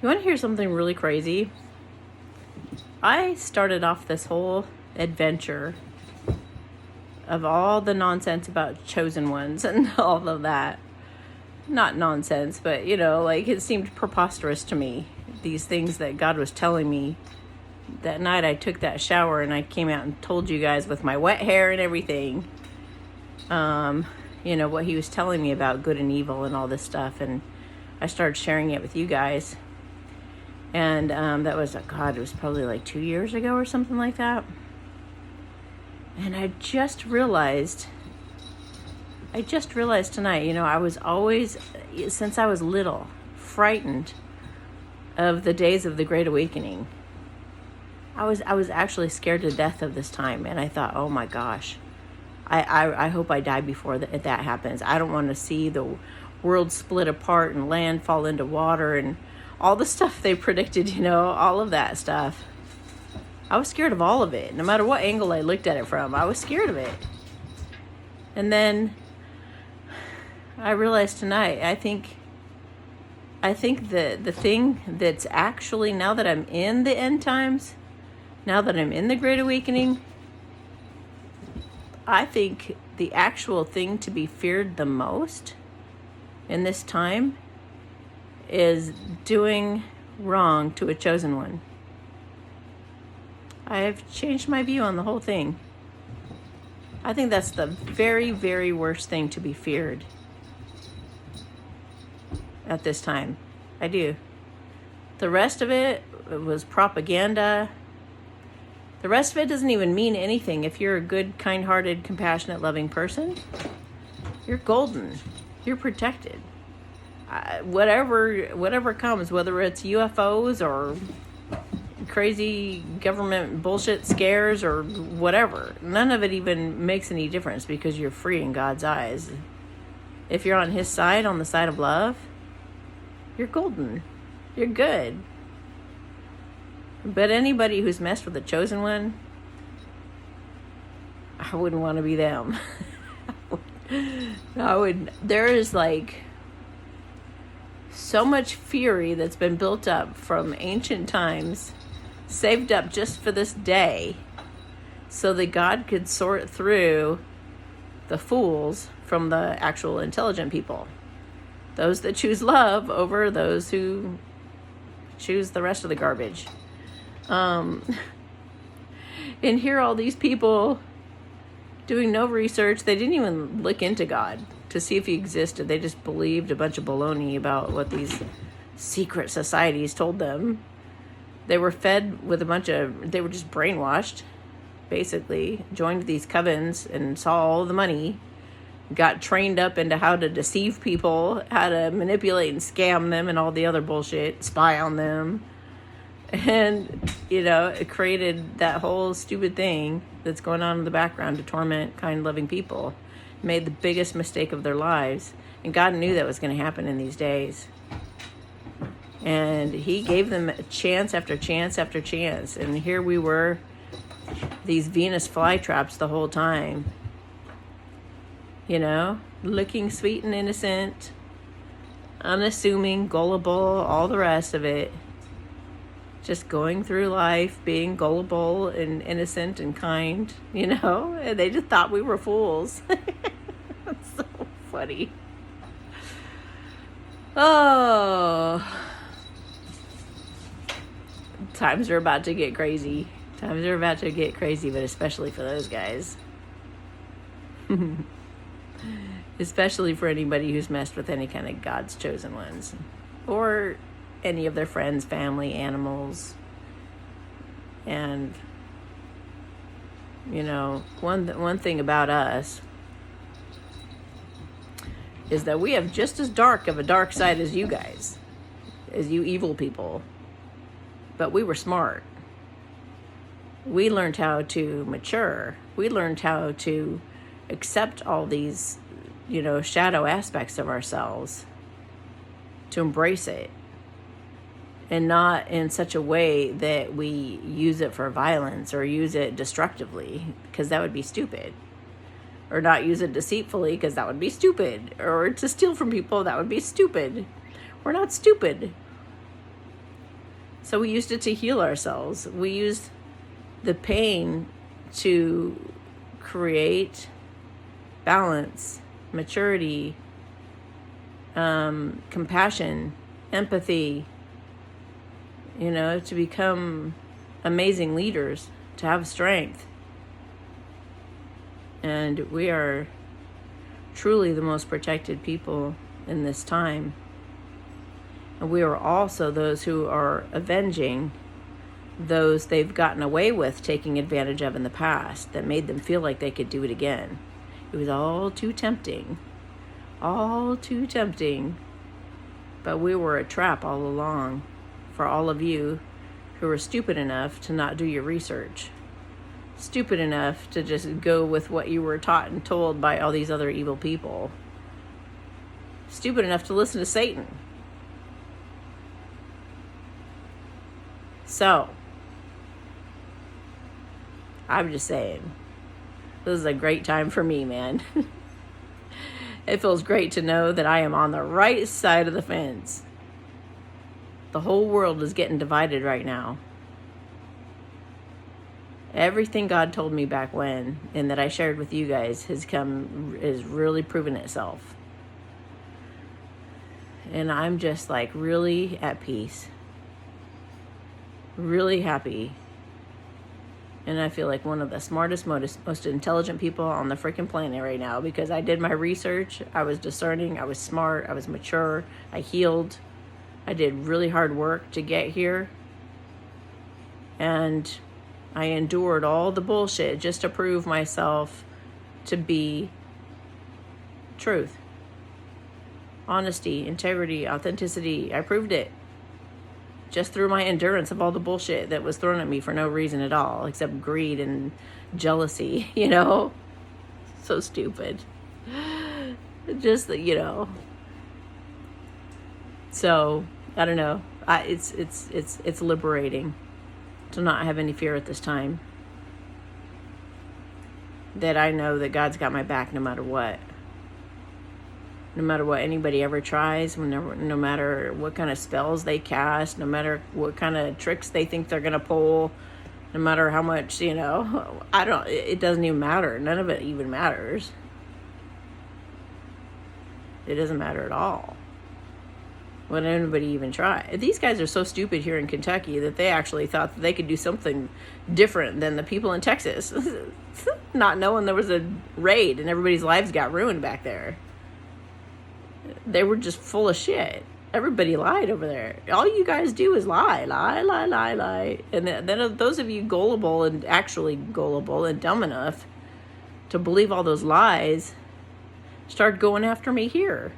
You want to hear something really crazy? I started off this whole adventure of all the nonsense about chosen ones and all of that. Not nonsense, but like it seemed preposterous to me. These things that God was telling me. That night I took that shower and I came out and told you guys with my wet hair and everything, what he was telling me about good and evil and all this stuff. And I started sharing it with you guys. And that was, it was probably like 2 years ago or something like that. And I just realized tonight, I was always, since I was little, frightened of the days of the Great Awakening. I was actually scared to death of this time. And I thought, oh my gosh, I hope I die before that happens. I don't want to see the world split apart and land fall into water and all the stuff they predicted, all of that stuff. I was scared of all of it. No matter what angle I looked at it from, I was scared of it. And then I realized tonight, I think the thing that's actually, now that I'm in the end times, now that I'm in the Great Awakening, I think the actual thing to be feared the most in this time is doing wrong to a chosen one. I've changed my view on the whole thing. I think that's the very, very worst thing to be feared at this time. I do. The rest of it was propaganda. The rest of it doesn't even mean anything. If you're a good, kind-hearted, compassionate, loving person, you're golden. You're protected. Whatever comes, whether it's UFOs or crazy government bullshit scares or whatever, none of it even makes any difference because you're free in God's eyes. If you're on his side, on the side of love, you're golden. You're good. But anybody who's messed with the chosen one, I wouldn't want to be them. There is like so much fury that's been built up from ancient times, saved up just for this day, so that God could sort through the fools from the actual intelligent people. Those that choose love over those who choose the rest of the garbage. And here all these people doing no research. They didn't even look into God to see if he existed. They just believed a bunch of baloney about what these secret societies told them. They were fed with they were just brainwashed, basically, joined these covens and saw all the money, got trained up into how to deceive people, how to manipulate and scam them and all the other bullshit, spy on them. And, it created that whole stupid thing that's going on in the background to torment kind, loving people. Made the biggest mistake of their lives. And God knew that was going to happen in these days. And he gave them chance after chance after chance. And here we were, these Venus flytraps the whole time. Looking sweet and innocent, unassuming, gullible, all the rest of it. Just going through life, being gullible and innocent and kind, and they just thought we were fools. That's so funny. Oh, times are about to get crazy. But especially for those guys. Especially for anybody who's messed with any kind of God's chosen ones. Or any of their friends, family, animals. And, one thing about us is that we have just as dark of a dark side as you guys, as you evil people. But we were smart. We learned how to mature. We learned how to accept all these, shadow aspects of ourselves, to embrace it. And not in such a way that we use it for violence or use it destructively, because that would be stupid. Or not use it deceitfully, because that would be stupid. Or to steal from people, that would be stupid. We're not stupid. So we used it to heal ourselves. We used the pain to create balance, maturity, compassion, empathy, to become amazing leaders, to have strength. And we are truly the most protected people in this time. And we are also those who are avenging those they've gotten away with taking advantage of in the past that made them feel like they could do it again. It was all too tempting. All too tempting. But we were a trap all along for all of you who were stupid enough to not do your research. Stupid enough to just go with what you were taught and told by all these other evil people. Stupid enough to listen to Satan. So, I'm just saying, this is a great time for me, man. It feels great to know that I am on the right side of the fence. The whole world is getting divided right now. Everything God told me back when, and that I shared with you guys, is really proven itself. And I'm just like really at peace. Really happy. And I feel like one of the smartest, most intelligent people on the freaking planet right now, because I did my research, I was discerning, I was smart, I was mature, I healed, I did really hard work to get here. And I endured all the bullshit just to prove myself to be truth, honesty, integrity, authenticity. I proved it. Just through my endurance of all the bullshit that was thrown at me for no reason at all, except greed and jealousy, So stupid. Just, So, I don't know. It's liberating to not have any fear at this time. That I know that God's got my back no matter what. No matter what anybody ever tries, no matter what kind of spells they cast, no matter what kind of tricks they think they're going to pull, no matter how much, it doesn't even matter. None of it even matters. It doesn't matter at all. When anybody even try. These guys are so stupid here in Kentucky that they actually thought that they could do something different than the people in Texas. Not knowing there was a raid and everybody's lives got ruined back there. They were just full of shit. Everybody lied over there. All you guys do is lie. And then those of you gullible and dumb enough to believe all those lies start going after me here.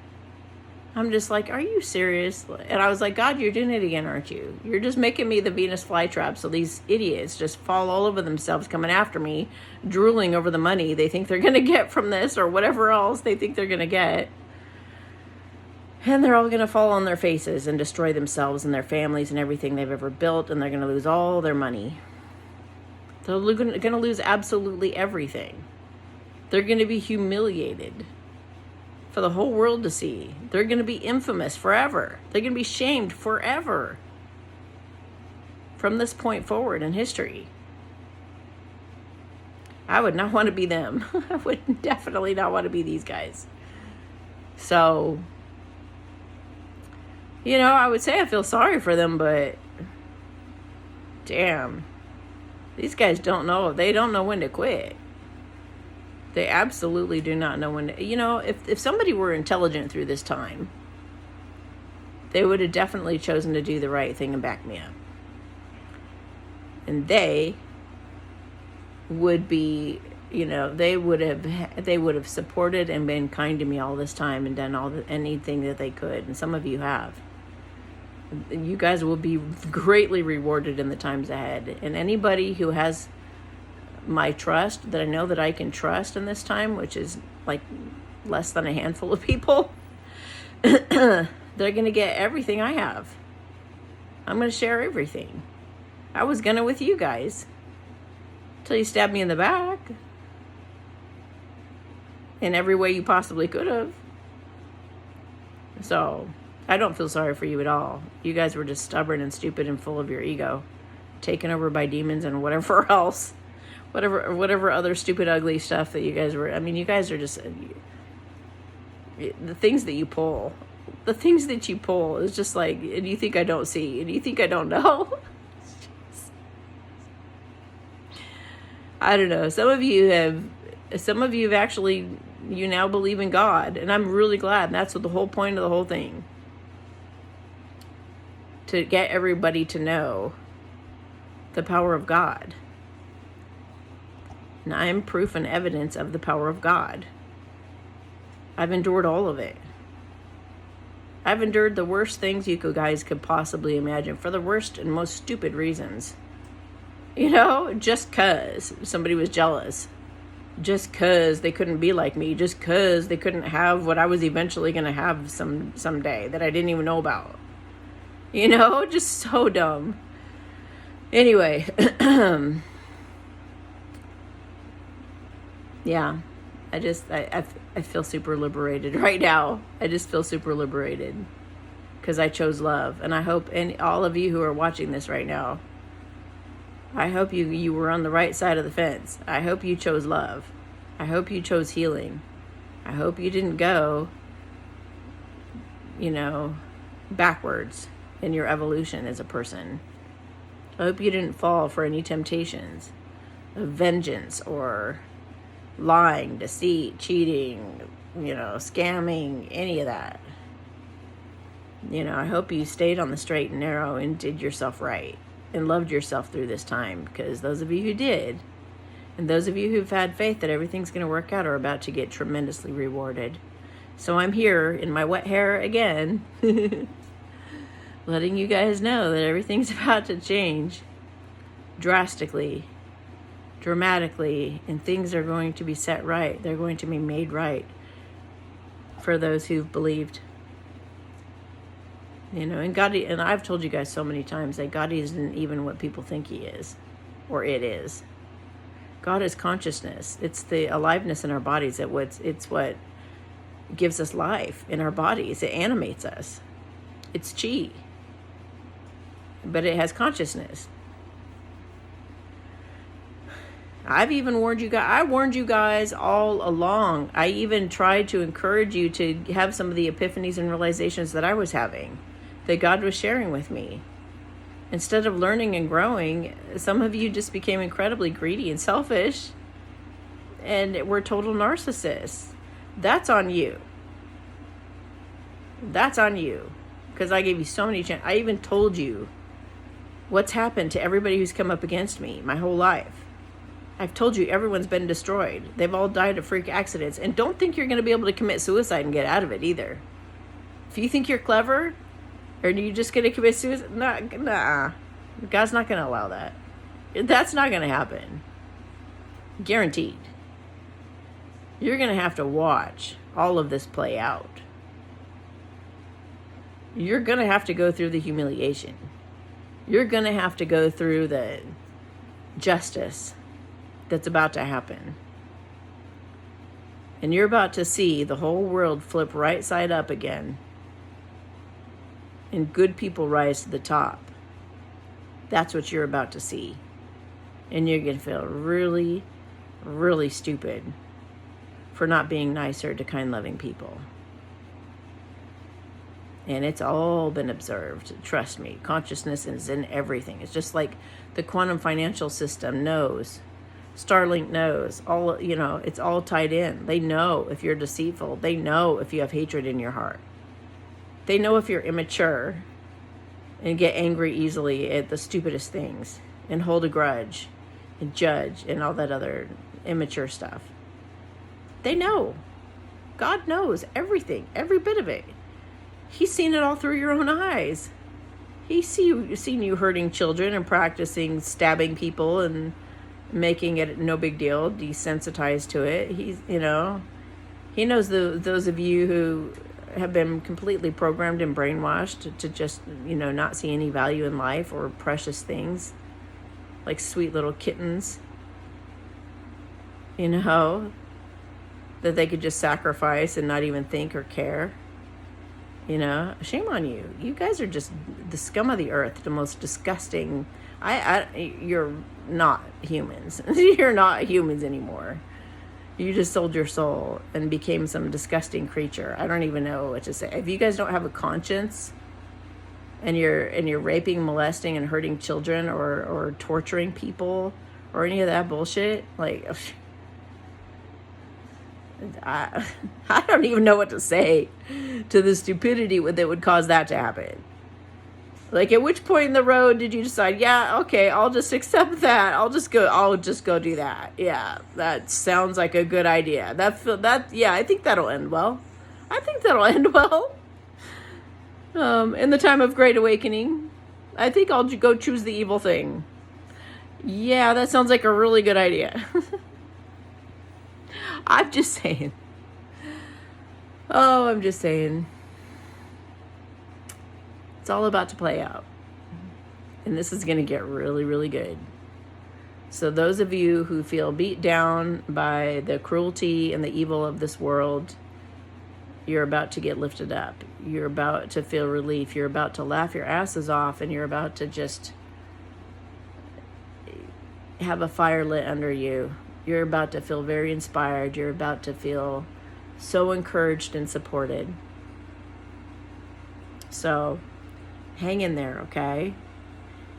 I'm just like, are you serious? And I was like, God, you're doing it again, aren't you? You're just making me the Venus flytrap so these idiots just fall all over themselves coming after me, drooling over the money they think they're going to get from this or whatever else they think they're going to get. And they're all going to fall on their faces and destroy themselves and their families and everything they've ever built, and they're going to lose all their money. They're going to lose absolutely everything. They're going to be humiliated for the whole world to see. They're going to be infamous forever. They're going to be shamed forever from this point forward in history. I would not want to be them. I would definitely not want to be these guys. So, I would say I feel sorry for them, but damn, these guys don't know. They don't know when to quit. They absolutely do not know when to, if somebody were intelligent through this time, they would have definitely chosen to do the right thing and back me up. And they would be, they would have supported and been kind to me all this time and done anything that they could. And some of you have. You guys will be greatly rewarded in the times ahead. And anybody who has my trust, that I know that I can trust in this time, which is like less than a handful of people, they're going to get everything I have. I'm going to share everything. I was going to with you guys till you stabbed me in the back in every way you possibly could have. So I don't feel sorry for you at all. You guys were just stubborn and stupid and full of your ego, taken over by demons and whatever else, whatever other stupid, ugly stuff that you guys were. I mean, you guys are just the things that you pull. The things that you pull is just like, and you think I don't see, and you think I don't know. I don't know. Some of you have actually, you now believe in God, and I'm really glad. And that's what the whole point of the whole thing. To get everybody to know the power of God. And I am proof and evidence of the power of God. I've endured all of it. I've endured the worst things you guys could possibly imagine for the worst and most stupid reasons. You know, just 'cause somebody was jealous. Just 'cause they couldn't be like me. Just 'cause they couldn't have what I was eventually going to have someday that I didn't even know about. You know, just so dumb. Anyway, yeah, I feel super liberated right now. I just feel super liberated because I chose love. And I hope, and all of you who are watching this right now, I hope you were on the right side of the fence. I hope you chose love. I hope you chose healing. I hope you didn't go, backwards in your evolution as a person. I hope you didn't fall for any temptations of vengeance or lying, deceit, cheating, scamming, any of that. I hope you stayed on the straight and narrow and did yourself right and loved yourself through this time, because those of you who did, and those of you who've had faith that everything's going to work out, are about to get tremendously rewarded. So I'm here in my wet hair again, letting you guys know that everything's about to change drastically, dramatically, and things are going to be set right. They're going to be made right for those who've believed. And God, and I've told you guys so many times that God isn't even what people think he is, or it is. God is consciousness. It's the aliveness in our bodies. It's what gives us life in our bodies. It animates us. It's chi. But it has consciousness. I've even warned you guys. I warned you guys all along. I even tried to encourage you to have some of the epiphanies and realizations that I was having, that God was sharing with me. Instead of learning and growing, some of you just became incredibly greedy and selfish, and were total narcissists. That's on you. That's on you. Because I gave you so many chances. I even told you what's happened to everybody who's come up against me my whole life. I've told you everyone's been destroyed. They've all died of freak accidents. And don't think you're going to be able to commit suicide and get out of it either. If you think you're clever, or you're just going to commit suicide, nah. God's not going to allow that. That's not going to happen. Guaranteed. You're going to have to watch all of this play out. You're going to have to go through the humiliation. You're going to have to go through the justice that's about to happen. And you're about to see the whole world flip right side up again, and good people rise to the top. That's what you're about to see. And you're going to feel really, really stupid for not being nicer to kind, loving people. And it's all been observed. Trust me. Consciousness is in everything. It's just like the quantum financial system knows. Starlink knows. It's all tied in. They know if you're deceitful. They know if you have hatred in your heart. They know if you're immature and get angry easily at the stupidest things and hold a grudge and judge and all that other immature stuff. They know. God knows everything, every bit of it. He's seen it all through your own eyes. He's seen you hurting children and practicing stabbing people and making it no big deal, desensitized to it. He knows those of you who have been completely programmed and brainwashed to just, not see any value in life or precious things, like sweet little kittens, that they could just sacrifice and not even think or care. You know, shame on you. You guys are just the scum of the earth, the most disgusting. You're not humans. You're not humans anymore. You just sold your soul and became some disgusting creature. I don't even know what to say. If you guys don't have a conscience, and you're raping, molesting, and hurting children, or torturing people, or any of that bullshit, like, I don't even know what to say to the stupidity that would cause that to happen. Like, at which point in the road did you decide, yeah, okay, I'll just accept that. I'll just go do that. Yeah, that sounds like a good idea. Yeah, I think that'll end well. In the time of Great Awakening, I think I'll go choose the evil thing. Yeah, that sounds like a really good idea. I'm just saying. Oh, I'm just saying. It's all about to play out. And this is going to get really, really good. So those of you who feel beat down by the cruelty and the evil of this world, you're about to get lifted up. You're about to feel relief. You're about to laugh your asses off, and you're about to just have a fire lit under you. You're about to feel very inspired. You're about to feel so encouraged and supported. So hang in there, okay?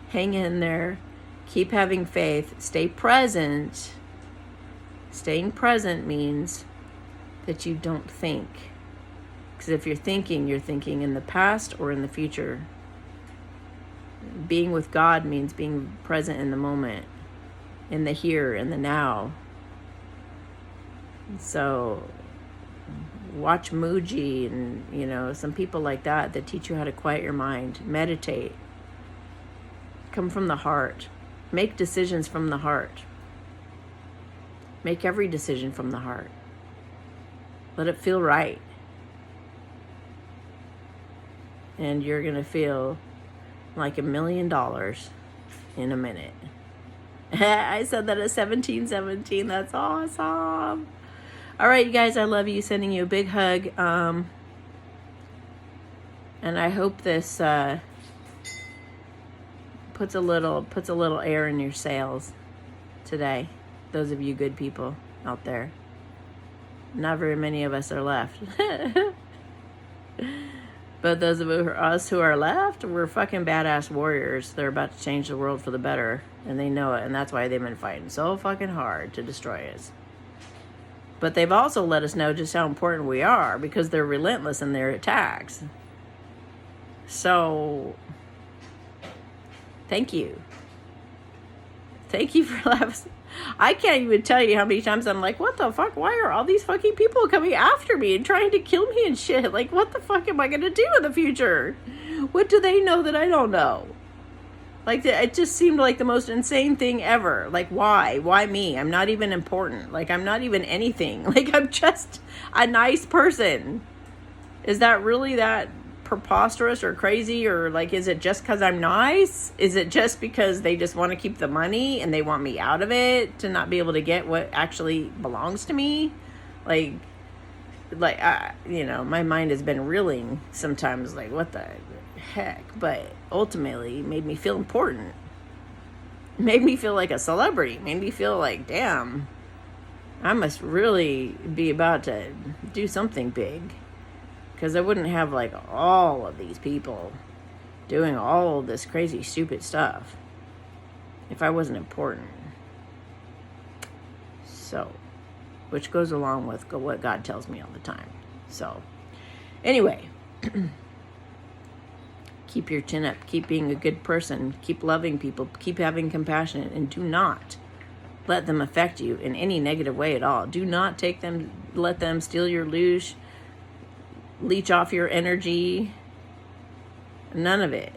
Hang in there. Keep having faith. Stay present. Staying present means that you don't think. Because if you're thinking in the past or in the future. Being with God means being present in the moment, in the here, in the now. So watch Muji and, some people like that teach you how to quiet your mind. Meditate. Come from the heart. Make decisions from the heart. Make every decision from the heart. Let it feel right. And you're going to feel like $1 million in a minute. I said that at 1717. That's awesome. All right, you guys, I love you. Sending you a big hug. And I hope this puts a little air in your sails today. Those of you good people out there. Not very many of us are left. But those of us who are left, we're fucking badass warriors. They're about to change the world for the better. And they know it. And that's why they've been fighting so fucking hard to destroy us. But they've also let us know just how important we are, because they're relentless in their attacks. So, thank you. Thank you for laughing. I can't even tell you how many times I'm like, what the fuck? Why are all these fucking people coming after me and trying to kill me and shit? Like, what the fuck am I going to do in the future? What do they know that I don't know? Like, it just seemed like the most insane thing ever. Like, why? Why me? I'm not even important. Like, I'm not even anything. Like, I'm just a nice person. Is that really that preposterous or crazy? Or, like, is it just because I'm nice? Is it just because they just want to keep the money and they want me out of it to not be able to get what actually belongs to me? Like, my mind has been reeling sometimes. Like, what the heck? But ultimately made me feel important, made me feel like a celebrity, made me feel like, damn, I must really be about to do something big, because I wouldn't have like all of these people doing all of this crazy stupid stuff if I wasn't important. So, which goes along with what God tells me all the time. So anyway, keep your chin up. Keep being a good person. Keep loving people. Keep having compassion. And do not let them affect you in any negative way at all. Do not let them steal your leech off your energy. None of it.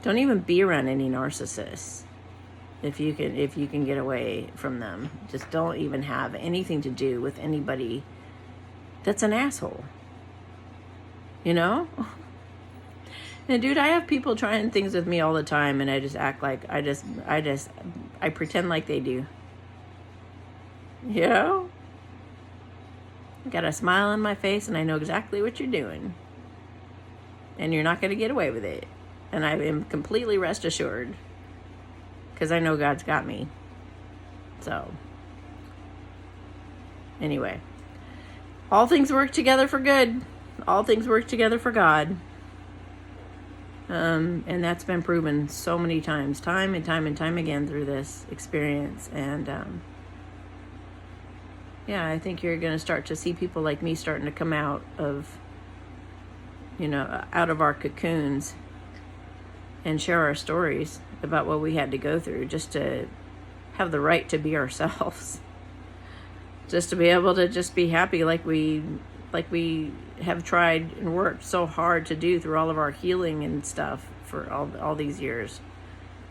Don't even be around any narcissists. If you can get away from them. Just don't even have anything to do with anybody that's an asshole. And dude, I have people trying things with me all the time, and I just act like I pretend like they do. I got a smile on my face, and I know exactly what you're doing. And you're not going to get away with it. And I am completely rest assured. Because I know God's got me. So, anyway. All things work together for good. All things work together for God. And that's been proven so many times. Time and time and time again through this experience. And, yeah, I think you're going to start to see people like me starting to come out of, out of our cocoons and share our stories about what we had to go through just to have the right to be ourselves. Just to be able to just be happy like we have tried and worked so hard to do through all of our healing and stuff for all these years.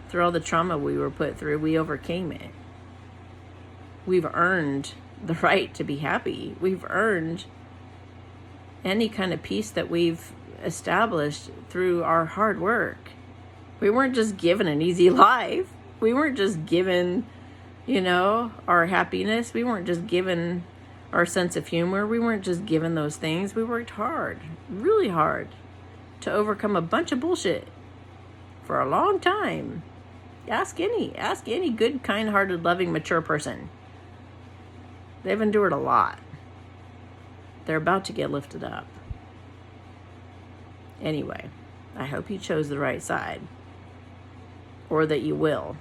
Through all the trauma we were put through, we overcame it. We've earned the right to be happy. We've earned any kind of peace that we've established through our hard work. We weren't just given an easy life. We weren't just given, our happiness. We weren't just given our sense of humor. We weren't just given those things. We worked hard, really hard, to overcome a bunch of bullshit for a long time. Ask any good, kind-hearted, loving, mature person. They've endured a lot. They're about to get lifted up. Anyway, I hope you chose the right side. Or that you will.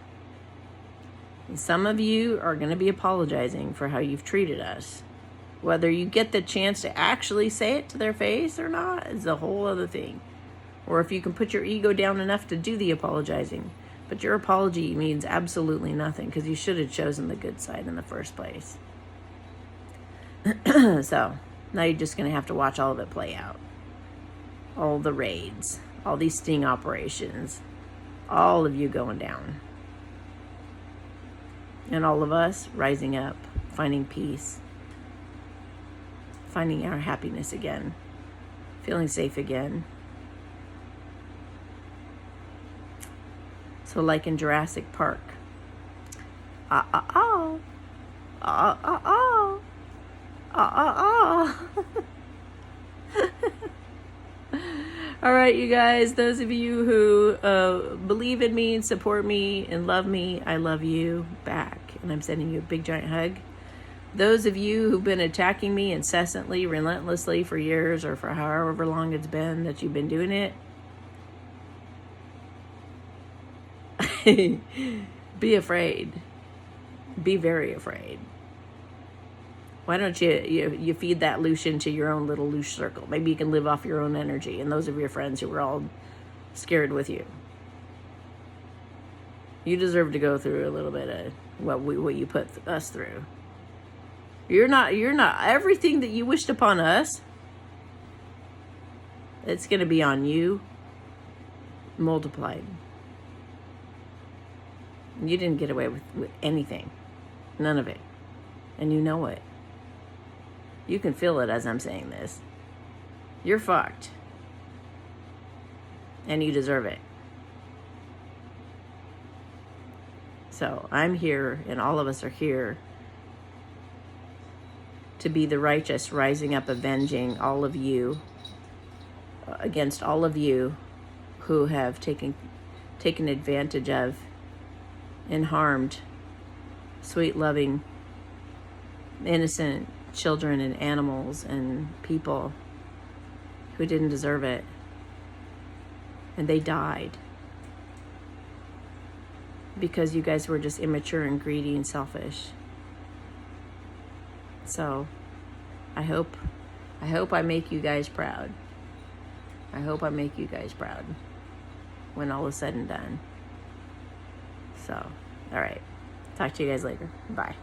And some of you are going to be apologizing for how you've treated us. Whether you get the chance to actually say it to their face or not is a whole other thing. Or if you can put your ego down enough to do the apologizing. But your apology means absolutely nothing because you should have chosen the good side in the first place. So, now you're just going to have to watch all of it play out. All the raids, all these sting operations, all of you going down. And all of us rising up, finding peace, finding our happiness again, feeling safe again. So like in Jurassic Park. All right, you guys, those of you who believe in me and support me and love me, I love you back. And I'm sending you a big giant hug. Those of you who've been attacking me incessantly, relentlessly for years or for however long it's been that you've been doing it, be afraid. Be very afraid. Why don't you feed that loose into your own little loose circle? Maybe you can live off your own energy and those of your friends who were all scared with you. You deserve to go through a little bit of what you put us through. You're not everything that you wished upon us. It's going to be on you multiplied. You didn't get away with anything. None of it. And you know it. You can feel it as I'm saying this. You're fucked. And you deserve it. So I'm here, and all of us are here to be the righteous, rising up, avenging all of you, against all of you who have taken advantage of and harmed sweet, loving, innocent children and animals and people who didn't deserve it. And they died because you guys were just immature and greedy and selfish. So I hope I make you guys proud. I hope I make you guys proud when all is said and done. So, all right. Talk to you guys later. Bye.